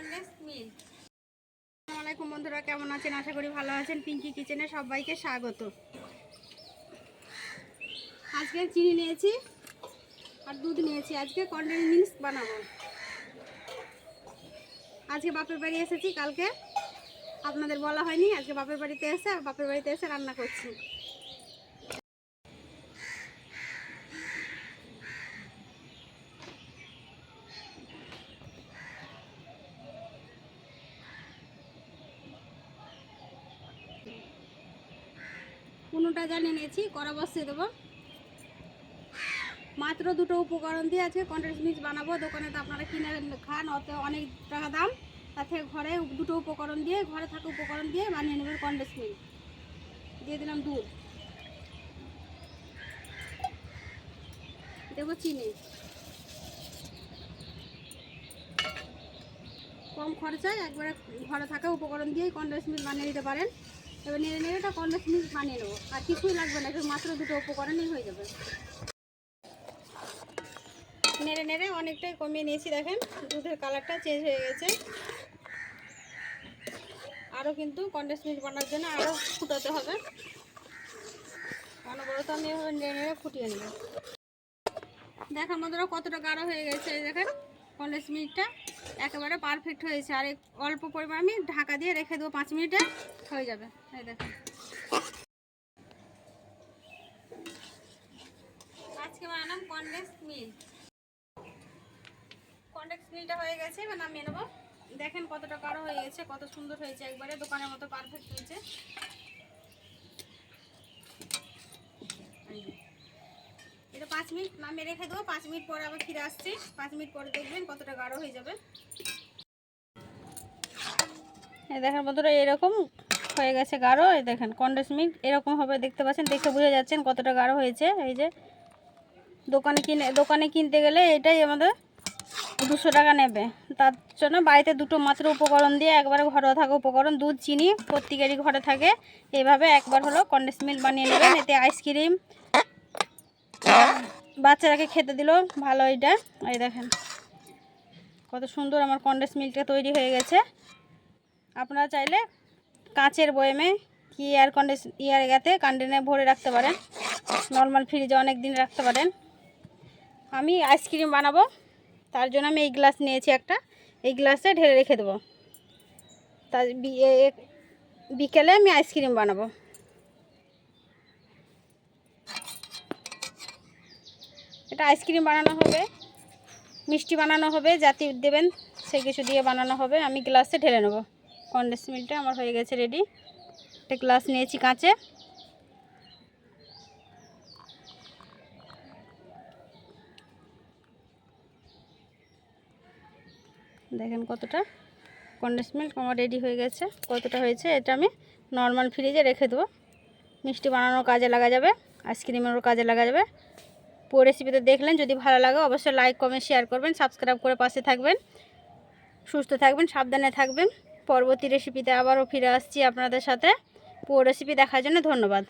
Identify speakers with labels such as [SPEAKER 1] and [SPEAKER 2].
[SPEAKER 1] Condensed milk. আসসালামু আলাইকুম বন্ধুরা, কেমন আছেন? আশা করি ভালো আছেন। পিঙ্কি কিচেনে সবাইকে স্বাগত। আজকে চিনি নিয়েছি আর দুধ নিয়েছি। আজকে কনডেন্সড মিল্ক বানাবো। আজকে বাপের বাড়ি এসেছি, কালকে আপনাদের বলা হয়নি। আজকে বাপের বাড়িতে এসে রান্না করছি। কোনোটা জানিয়ে নিয়েছি, কড়া বসিয়ে দেবো। মাত্র দুটো উপকরণ দিয়ে আজকে কনডেন্সড মিল্ক বানাবো। দোকানে তো আপনারা কিনে খান, অত অনেক টাকা দাম। তাতে ঘরে দুটো উপকরণ দিয়ে, ঘরে থাকা উপকরণ দিয়ে বানিয়ে নেবেন কনডেন্সড মিল্ক। দিয়ে দিলাম দুধ, দেবো চিনি। কম খরচায় একবারে ঘরে থাকা উপকরণ দিয়েই কনডেন্সড মিল্ক বানিয়ে দিতে পারেন। এবার নেড়ে নেড়ে এটা কনডেন্সড মিল্ক বানিয়ে নেবো। আর কিছুই লাগবে না, মাত্র দুটো উপকরণই হয়ে যাবে। নেড়ে নেড়ে অনেকটাই কমিয়ে নিয়েছি। দেখেন দুধের কালারটা চেঞ্জ হয়ে গেছে। আরও কিন্তু কনডেন্সড মিল্ক বানানোর জন্য আরও ফুটাতে হবে। অনবরত আমি এভাবে নেড়ে নেড়ে ফুটিয়ে নেব। দেখেন বন্ধুরা কতটা গাঢ় হয়ে গেছে। এই দেখেন কনডেন্সড মিল্কটা একেবারে পারফেক্ট হয়েছে। আর অল্প পরিমাণ আমি ঢাকা দিয়ে রেখে দেবো, 5 মিনিটে হয়ে যাবে। এই দেখেন আজকে বানালাম কনডেন্সড মিল্ক। কনডেন্সড মিল্কটা হয়ে গেছে, এবার নামিয়ে নেবো। দেখেন কতটা গাঢ় হয়ে গেছে, কত সুন্দর হয়েছে, একবারে দোকানের মতো পারফেক্ট হয়েছে। এটা 5 মিনিট নামিয়ে রেখে দেবো। 5 মিনিট পরে আবার ফিরে আসছি। 5 মিনিট পরে দেখবেন কতটা গাঢ় হয়ে যাবে। এই দেখেন বন্ধুরা এরকম হয়ে গেছে গাঢ়। এই দেখেন কনডেন্সড মিল্ক এরকম হবে, দেখতে পাচ্ছেন, দেখে বুঝে যাচ্ছেন কতটা গাঢ় হয়েছে। এই যে দোকানে কিনতে গেলে এটাই আমাদের 200 টাকা নেবে। তার জন্য বাড়িতে দুটো মাত্র উপকরণ দিয়ে একবারে ঘরোয়া থাকা উপকরণ, দুধ চিনি প্রত্যেকেরই ঘরে থাকে। এইভাবে একবার হলো কনডেন্সড মিল্ক বানিয়ে নেবেন। এতে আইসক্রিম বাচ্চারাকে খেতে দিলেও ভালো। এটা এই দেখেন কত সুন্দর আমার কনডেন্সড মিল্কটা তৈরি হয়ে গেছে। আপনারা চাইলে কাঁচের বয়েমে কি কন্টেনারে ভরে রাখতে পারেন। নর্মাল ফ্রিজে অনেক দিন রাখতে পারেন। আমি আইসক্রিম বানাবো, তার জন্য আমি এই গ্লাস নিয়েছি একটা। এই গ্লাসে ঢেলে রেখে দেবো। তার বিকেলে আমি আইসক্রিম বানাবো। এটা আইসক্রিম বানানো হবে, মিষ্টি বানানো হবে, জাতি দেবেন সেই কিছু দিয়ে বানানো হবে। আমি গ্লাসে ঢেলে নেব। কনডেন্সড মিল্কটা আমার হয়ে গেছে রেডি। একটা গ্লাস নিয়েছি কাঁচে। দেখেন কতটা কনডেন্সড মিল্ক আমার রেডি হয়ে গেছে। কতটা হয়েছে এটা আমি নর্মাল ফ্রিজে রেখে দেবো। মিষ্টি বানানোর কাজে লাগা যাবে, আইসক্রিমেরও কাজে লাগা যাবে। পুরো রেসিপিতে দেখলেন, যদি ভালো লাগে অবশ্যই লাইক কমেন্ট শেয়ার করবেন, সাবস্ক্রাইব করে পাশে থাকবেন। সুস্থ থাকবেন, সাবধানে থাকবেন। পরবর্তী রেসিপিতে আবারও ফিরে আসছি আপনাদের সাথে। পুরো রেসিপি দেখার জন্য ধন্যবাদ।